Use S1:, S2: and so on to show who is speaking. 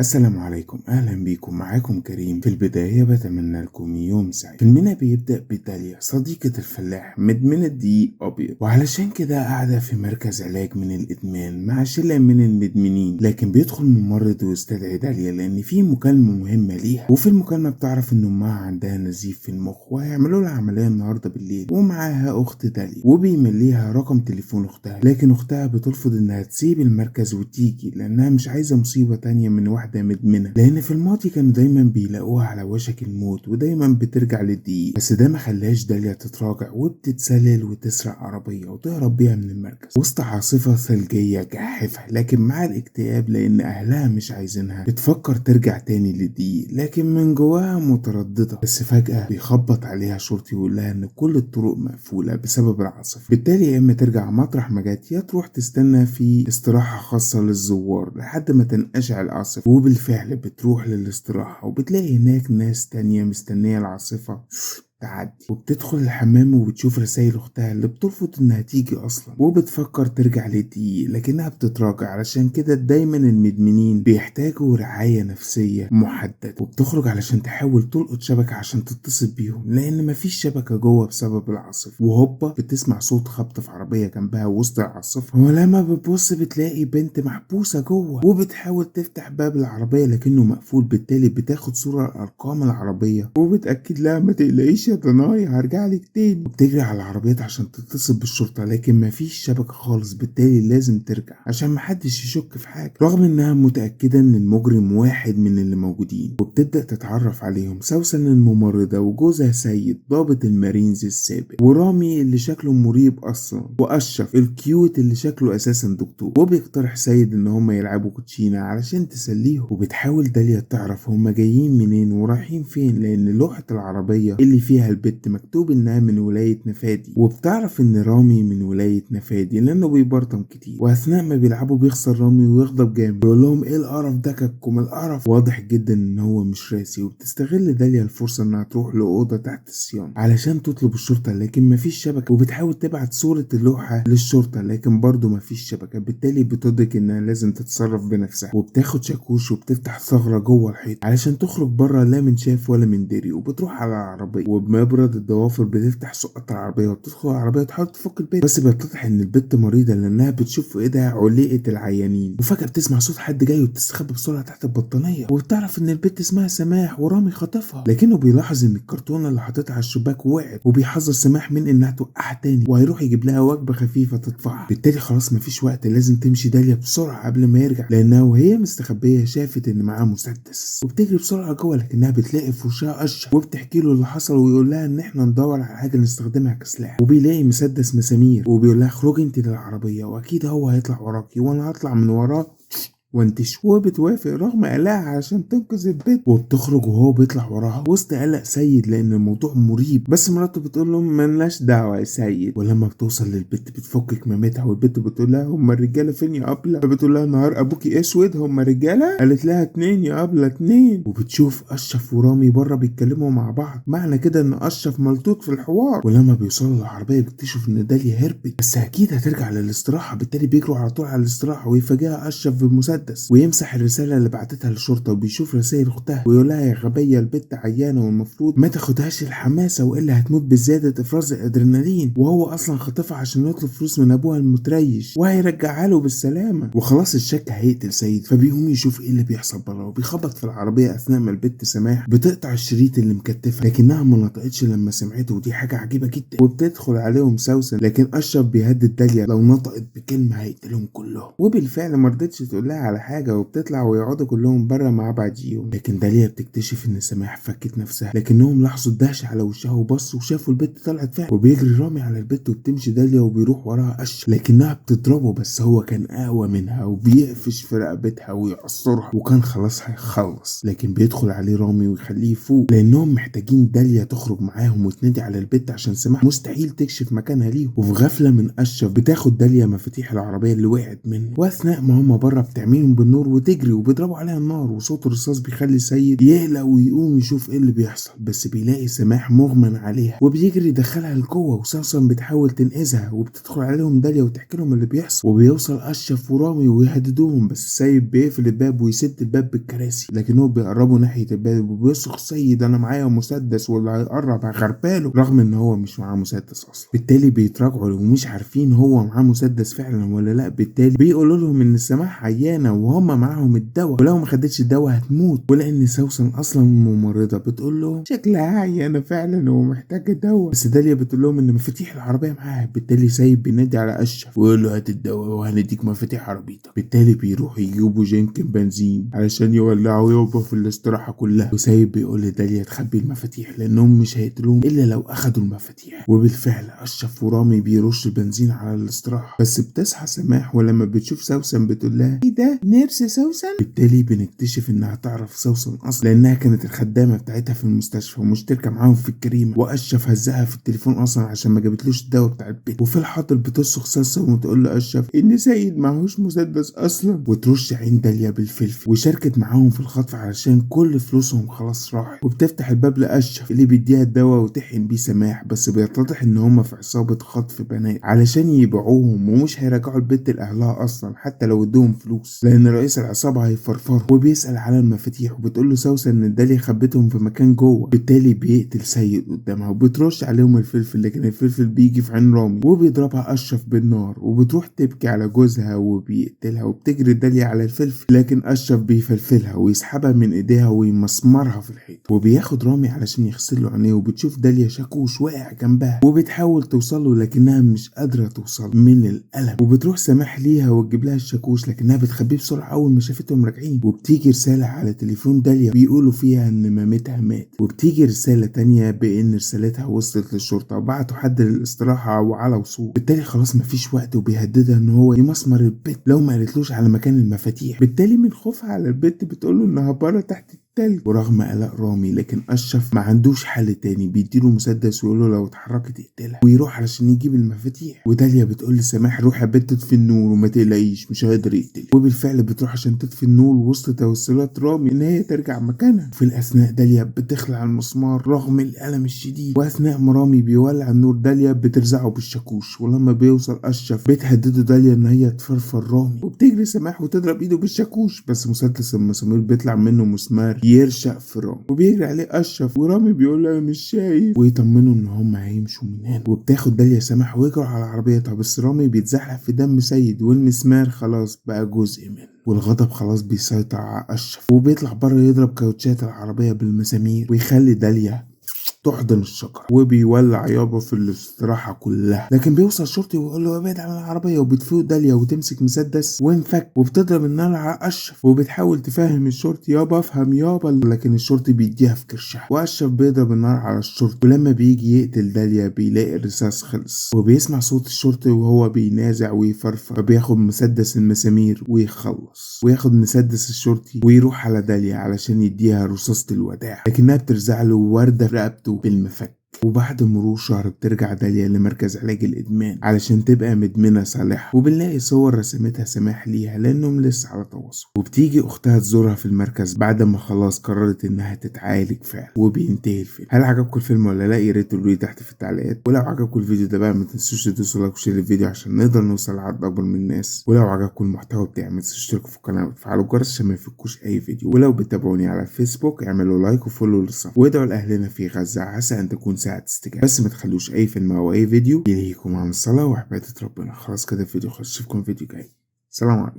S1: السلام عليكم، أهلا بيكم. معاكم كريم. في البداية بتمنى لكم يوم سعيد. فيلمنا بيبدأ بداليا صديقة الفلاح مدمنة دقيق أبيض، وعلشان كده قاعدة في مركز علاج من الإدمان مع شلة من المدمنين. لكن بيدخل ممرض ويستدعي داليا لأن في مكالمة مهمة ليها، وفي المكالمة بتعرف إن أمها عندها نزيف في المخ وهيعملوا لها عملية النهاردة بالليل، ومعاها أخت داليا وبيمليها رقم تليفون أختها. لكن أختها بترفض إنها تسيب المركز وتيجي لأنها مش عايزة مصيبة تانية من واحدة مدمنة، لأن في الماضي كانوا دايما بيلاقوها على وشك الموت ودايما بترجع للدقيق. بس ده ما خلاش داليا تتراجع وبتتسلل وتسرق عربية وتهرب بيها من المركز وسط عاصفة ثلجية جاحفة. لكن مع الاكتئاب لأن أهلها مش عايزينها بتفكر ترجع تاني للدقيق، لكن من جواها مترددة. بس فجأة بيخبط عليها شرطي ويقول لها إن كل الطرق مقفولة بسبب العاصفة، بالتالي يا إما ترجع مطرح ما جت يا تروح تستنى في استراحة خاصة للزوار لحد ما تنقشع العاصفة. وبالفعل بتروح للاستراحة وبتلاقي هناك ناس تانية مستنية العاصفة تعدي، وبتدخل الحمام وبتشوف رسائل اختها اللي بترفض انها تيجي اصلا، وبتفكر ترجع للدقيق لكنها بتتراجع. علشان كده دايما المدمنين بيحتاجوا رعاية نفسية محددة، وبتخرج علشان تحاول تلقط شبكة عشان تتصل بيهم لان مفيش شبكة جوه بسبب العاصفة. وهوبا بتسمع صوت خبط في عربية جنبها وسط العاصفة، ولما بتبص بتلاقي بنت محبوسة جوه وبتحاول تفتح باب العربية لكنه مقفول. بالتالي بتاخد صورة الارقام العربية وبتأكد لها ما تقلقيش يا ضنايا هرجع لك تاني، وبتجري على العربيات عشان تتصل بالشرطة لكن مفيش شبكة خالص. بالتالي لازم ترجع عشان محدش يشك في حاجة رغم انها متأكدة ان المجرم واحد من اللي موجودين. وبتبدأ تتعرف عليهم سوسن الممرضة وجوزها سيد ضابط المارينز السابق، ورامي اللي شكله مريب اصلا، واشرف الكيوت اللي شكله اساسا دكتور. وبيقترح سيد ان هما يلعبوا كوتشينة علشان تسليهم. وبتحاول داليا تعرف هما جايين منين ورايحين فين لان لوحة العربية اللي فيها البت مكتوب انها من ولاية نفادي، وبتعرف ان رامي من ولاية نفادي لانه بيبرطم كتير. واثناء ما بيلعبوا بيخسر رامي ويغضب جامد بيقول لهم ايه القرف ده كاكم القرف. واضح جدا ان هو مش راسي. وبتستغل داليا الفرصة انها تروح لأوضة تحت الصيانة علشان تطلب الشرطة لكن مفيش شبكة، وبتحاول تبعت صورة اللوحة للشرطة لكن برضه مفيش شبكة. بالتالي بتدرك انها لازم تتصرف بنفسها، وبتاخد شاكوش وبتفتح ثغرة جوه الحيط علشان تخرج بره لا من شاف ولا من دري. وبتروح على العربية وبمبرد الضوافر بتفتح سقط العربية وبتدخل العربية وتحاول تفك البيت، بس بيتضح ان البت مريضة لانها بتشوف في ايدها علقة العيانين. وفجأة بتسمع صوت حد جاي وبتستخبى بسرعة تحت البطانية، وبتعرف ان البت اسمها سماح ورامي خاطفها. لكنه بيلاحظ ان الكرتونة اللي حاططها على الشباك وقعت، وبيحذر سماح من انها توقعها تاني وهيروح يجيب لها وجبة خفيفة تدفعها. بالتالي خلاص مفيش وقت، لازم تمشي داليا بسرعة قبل ما يرجع لانها وهي مستخبية شافت ان معاه مسدس، وبتجري بسرعة جوه لكنها بتلاقي في وشها اشرف وبتحكي له اللي حصل ويقول لها ان احنا ندور على حاجة نستخدمها كسلاح. وبيلاقي مسدس مسامير وبيقول لها اخرجي انت للعربية واكيد هو هيطلع وراكي وانا هطلع من وراه وانتش. وبتوافق رغم قلقها عشان تنقذ البيت، وبتخرج وهو بيطلع وراها وسط قلق سيد لان الموضوع مريب. بس مراته بتقول له ملناش دعوه يا سيد. ولما بتوصل للبيت بتفك كمامتها والبت بتقول لها هم الرجاله فين يا ابله؟ فبتقول لها نهار ابوكي اسود هم رجاله؟ قالت لها 2 يا ابله 2. وبتشوف اشرف ورامي بره بيتكلموا مع بعض، معنى كده ان اشرف ملطوط في الحوار. ولما بيوصلوا للعربيه بيكتشف ان داليا هربت بس اكيد هترجع للاستراحه. بالتالي بيجروا على طول على الاستراحه ويفاجئها اشرف بمسدس ويمسح الرسالة اللي بعتتها للشرطة، وبيشوف رسائل اختها ويقول لها يا غبية البت عيانة والمفروض ما تاخدهاش الحماسة والا هتموت بزيادة افراز الادرينالين، وهو اصلا خاطفها عشان يطلب فلوس من ابوها المتريش وهيرجعها له بالسلامة. وخلاص الشك هيقتل سيد، فبيقوم يشوف ايه اللي بيحصل بره وبيخبط في العربية اثناء ما البت سماح بتقطع الشريط اللي مكتفها لكنها ما نطقتش لما سمعته، ودي حاجة عجيبة جدا. وبتدخل عليهم سوسن لكن اشرف بيهدد داليا لو نطقت بكلمة هيقتلهم كلهم، وبالفعل ما رضتش تقول لها على حاجة وبتطلع ويقعدوا كلهم بره مع بعضيهم. لكن داليا بتكتشف ان سماح فكت نفسها لكنهم لاحظوا الدهشة على وشها وبصوا وشافوا البت طلعت فعلا. وبيجري رامي على البت وبتمشي داليا وبيروح وراها اشرف لكنها بتضربه بس هو كان اقوى منها وبيقفش في رقبتها ويعصرها وكان خلاص هيخلص. لكن بيدخل عليه رامي ويخليه يفوق لانهم محتاجين داليا تخرج معاهم وتنادي على البت عشان سماح مستحيل تكشف مكانها ليهم. وفي غفلة من اشرف بتاخد داليا مفاتيح العربية اللي وقعت منه، واثناء ما هما بره بتعمل بترميهم بالنور وتجري وبيضربوا عليها النار، وصوت الرصاص بيخلي سيد يقلق ويقوم يشوف ايه اللي بيحصل، بس بيلاقي سماح مغمى عليها وبيجري يدخلها لجوه، وسوسن بتحاول تنقذها وبتدخل عليهم داليا وتحكي لهم اللي بيحصل، وبيوصل اشرف ورامي ويهددوهم، بس سيد بيقفل الباب ويسد الباب بالكراسي، لكنهم بيقربوا ناحيه الباب وبيصرخ سيد انا معايا مسدس واللي هيقرب هغرباله، رغم ان هو مش معاه مسدس اصلا. بالتالي بيتراجعوا ومش عارفين هو معاه مسدس فعلا ولا لا. بالتالي بيقولوا لهم ان سماح عيانه وهم معاهم الدواء، ولو ما خدتش الدواء هتموت، ولان سوسن اصلا ممرضه بتقول له شكلها عيانه فعلا ومحتاجه دواء، بس داليا بتقول لهم ان مفاتيح العربيه معاها. بالتالي سيد بينادي على اشرف ويقول له هات الدواء وهنديك مفاتيح عربيتك. بالتالي بيروحوا يجيبوا جنكن بنزين علشان يولعوا يابا في الاستراحه كلها، وسيد بيقول لداليا تخبي المفاتيح لانهم مش هيقتلوهم الا لو اخدوا المفاتيح. وبالفعل اشرف ورامي بيرش البنزين على الاستراحه، بس بتصحى سماح ولما بتشوف سوسن بتقول لها ايه ده نيرس سوسن. بالتالي بنكتشف انها تعرف سوسن اصلا لانها كانت الخدامه بتاعتها في المستشفى ومشتركه معاهم في الجريمه، واشرف هزها في التليفون اصلا عشان ما جابتلوش الدواء بتاع البيت. وفي الحاضر بتصرخ سوسن وتقول لاشرف ان سيد معهوش مسدس اصلا، وترش عين داليا بالفلفل، وشاركت معاهم في الخطف علشان كل فلوسهم خلاص راحت. وبتفتح الباب لاشرف اللي بيديها الدواء وتحقن بيه سماح، بس بيتضح ان هم في عصابه خطف بنات علشان يبيعوهم ومش هيرجعوا البيت لاهلها اصلا حتى لو ادوهم فلوس، لان رئيس العصابه هيفرفره. وبيسال على المفاتيح وبتقول له سوسن ان داليا خبتهم في مكان جوه. بالتالي بيقتل سيد قدامها وبترش عليهم الفلفل، لكن الفلفل بيجي في عين رامي وبيضربها اشرف بالنار، وبتروح تبكي على جوزها وبيقتلها، وبتجري داليا على الفلفل لكن اشرف بيفلفلها ويسحبها من ايديها ويمسمرها في الحيط. وبياخد رامي علشان يغسل له عينيه، وبتشوف داليا شاكوش واقع جنبها وبتحاول توصله لكنها مش قادره توصل من الالم. وبتروح سماح ليها وتجيب لها الشاكوش لكنها بتخبيه بسرعه اول ما شافتهم راجعين. وبتيجي رساله على تليفون داليا بيقولوا فيها ان مامتها مات، وبتيجي رساله تانية بان رسالتها وصلت للشرطه وبعتوا حد للاستراحه وعلى وصول. بالتالي خلاص مفيش وقت وبيهددها ان هو يمسمر البيت لو ما قالتلوش على مكان المفاتيح. بالتالي من خوفها على البيت بتقوله انها بره تحت التلج، ورغم قلق رامي لكن اشرف ما عندوش حل تاني، بيديله مسدس ويقوله لو اتحركت اقتلها، ويروح علشان يجيب المفاتيح. وداليا بتقول لسماح روح يا بنت تطفي النور وما تقلقيش مش هيقدر يقتلك. وبالفعل بتروح عشان تطفي النور وسط توسلات رامي ان هي ترجع مكانها. في الاثناء داليا بتخلع المسمار رغم الالم الشديد، واثناء ما رامي بيولع النور داليا بترزعه بالشاكوش، ولما بيوصل اشرف بتهدده داليا ان هي تفرفر رامي، وبتجري سماح وتضرب ايده بالشاكوش، بس مسدس المسامير بيطلع منه مسمار يرشق في رامي، وبيجري عليه اشرف ورامي بيقول له انا مش شايف، ويطمنوا ان هم هيمشوا من هنا. وبتاخد داليا سماح ويجروا على عربيتها، بس رامي بيتزحلق في دم سيد والمسمار خلاص بقى جزء منه، والغضب خلاص بيسيطر على اشرف، وبيطلع بره يضرب كاوتشات العربيه بالمسامير ويخلي داليا تحضن الشجرة، وبيولع يابا في الاستراحة كلها. لكن بيوصل شرطي ويقول له ابعد عن العربية، وبتفوق داليا وتمسك مسدس وانفك وبتضرب النار على اشرف، وبتحاول تفهم الشرطي يابا افهم يابا، لكن الشرطي بيديها في كرشها، واشرف بيضرب النار على الشرطي. ولما بيجي يقتل داليا بيلاقي الرصاص خلص، وبيسمع صوت الشرطي وهو بينازع ويفرفر، فبياخد مسدس المسامير ويخلص، وياخد مسدس الشرطي ويروح على داليا علشان يديها رصاصة الوداع، لكنها بترزع له وردة في رقبته بالمفك. وبعد مرور شهر بترجع داليا لمركز علاج الإدمان علشان تبقى مدمنة صالحة، وبنلاقي صور رسمتها سماح ليها لأنهم لسه على تواصل. وبتيجي أختها تزورها في المركز بعد ما خلاص قررت إنها تتعالج فعلا، وبينتهي الفيلم. هل عجبكم الفيلم ولا لا؟ يا ريت تقولوا لي تحت في التعليقات. ولو عجبكم الفيديو ده بقى ما تنسوش تدوسوا لايك وشير الفيديو عشان نقدر نوصل لعدد أكبر من الناس. ولو عجبكم المحتوى بتاعي ما تنسوش تشتركوا في القناة وتفعلوا الجرس عشان ما يفوتكوش أي فيديو. ولو بتتابعوني على الفيسبوك اعملوا لايك وفولو للصف، وادعوا لأهلنا في غزة عسى أن تكون ساعة استجابة. بس ما تخلوش اي فيلم او اي فيديو يلهيكم عن الصلاة وعبادة ربنا. خلاص كده الفيديو خلص، اشوفكم فيديو جاي. سلام عليكم.